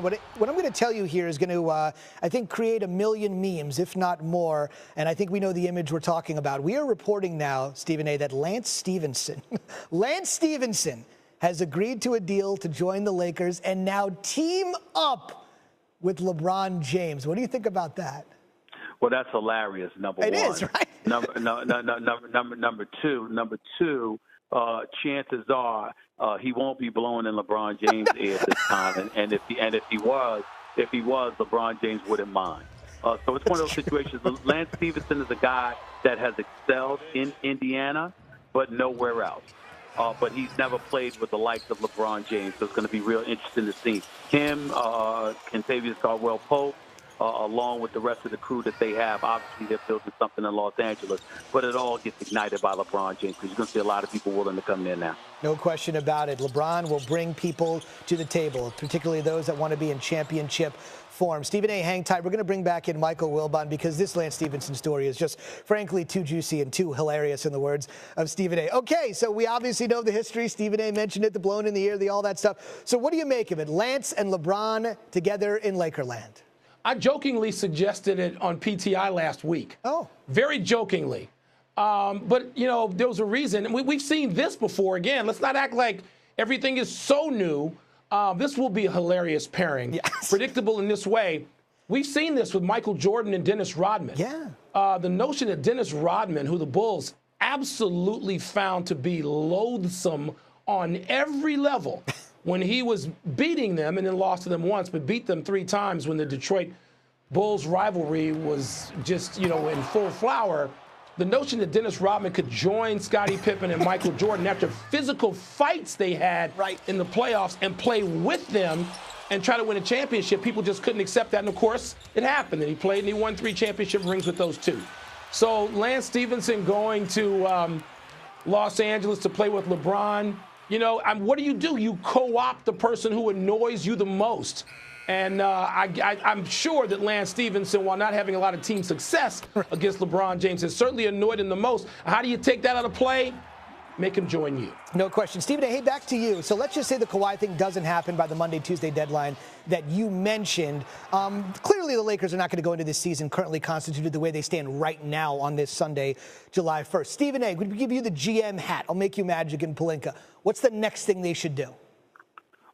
What I'm going to tell you here is going to, I think, create a million memes, if not more. And I think we know the image we're talking about. We are reporting now, Stephen A., that Lance Stephenson has agreed to a deal to join the Lakers and now team up with LeBron James. What do you think about that? Well, that's hilarious. Number one. It is, right? Number two. Chances are he won't be blowing in LeBron James' ear this time, and if he was, LeBron James wouldn't mind. So it's one of those situations. Lance Stephenson is a guy that has excelled in Indiana, but nowhere else. But he's never played with the likes of LeBron James, so it's going to be real interesting to see him, Kentavious Caldwell-Pope, along with the rest of the crew that they have. Obviously, they're building something in Los Angeles, but it all gets ignited by LeBron James because you're going to see a lot of people willing to come there now. No question about it. LeBron will bring people to the table, particularly those that want to be in championship form. Stephen A., hang tight. We're going to bring back in Michael Wilbon because this Lance Stephenson story is just, frankly, too juicy and too hilarious in the words of Stephen A. Okay, so we obviously know the history. Stephen A. mentioned it, the blown in the ear, all that stuff. So what do you make of it? Lance and LeBron together in Lakerland. I jokingly suggested it on PTI last week. Oh. Very jokingly. But, you know, there was a reason. We've seen this before. Again, let's not act like everything is so new. This will be a hilarious pairing. Yes. Predictable in this way. We've seen this with Michael Jordan and Dennis Rodman. Yeah. The notion that Dennis Rodman, who the Bulls absolutely found to be loathsome on every level, when he was beating them and then lost to them once, but beat them 3 times when the Detroit Bulls rivalry was just, you know, in full flower, the notion that Dennis Rodman could join Scottie Pippen and Michael Jordan after physical fights they had in the playoffs and play with them and try to win a championship, people just couldn't accept that. And, of course, it happened. And he played and he won 3 championship rings with those 2. So Lance Stephenson going to Los Angeles to play with LeBron, you know, what do? You co-opt the person who annoys you the most. And I'm sure that Lance Stephenson, while not having a lot of team success against LeBron James, has certainly annoyed him the most. How do you take that out of play? Make him join you. No question. Stephen A., hey, back to you. So let's just say the Kawhi thing doesn't happen by the Monday, Tuesday deadline that you mentioned. Clearly, the Lakers are not going to go into this season currently constituted the way they stand right now on this Sunday, July 1st. Stephen A., we give you the GM hat. I'll make you Magic and Pelinka. What's the next thing they should do?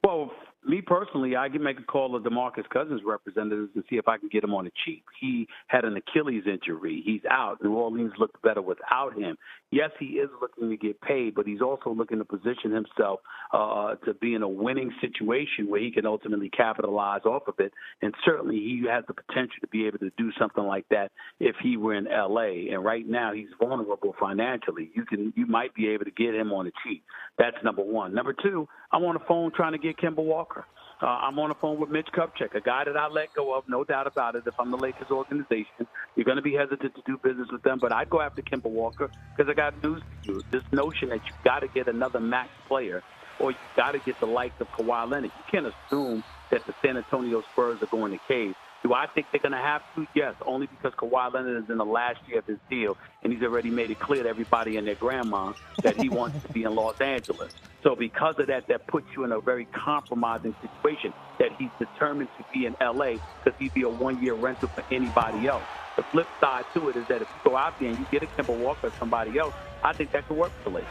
Well, me personally, I can make a call to DeMarcus Cousins' representatives and see if I can get him on the cheap. He had an Achilles injury. He's out. New Orleans looked better without him. Yes, he is looking to get paid, but he's also looking to position himself to be in a winning situation where he can ultimately capitalize off of it. And certainly he has the potential to be able to do something like that if he were in L.A. And right now he's vulnerable financially. You might be able to get him on the cheap. That's number one. Number two, I'm on the phone trying to get Kemba Walker. I'm on the phone with Mitch Kupchak, a guy that I let go of, no doubt about it. If I'm the Lakers organization, you're going to be hesitant to do business with them, but I'd go after Kemba Walker because I got news for you. This notion that you got to get another max player or you got to get the likes of Kawhi Leonard, you can't assume that the San Antonio Spurs are going to cave. Do I think they're going to have to? Yes, only because Kawhi Leonard is in the last year of his deal, and he's already made it clear to everybody and their grandma that he wants to be in Los Angeles. So because of that, that puts you in a very compromising situation that he's determined to be in L.A. because he'd be a one-year rental for anybody else. The flip side to it is that if you go out there and you get a Kemba Walker or somebody else, I think that could work for the Lakers.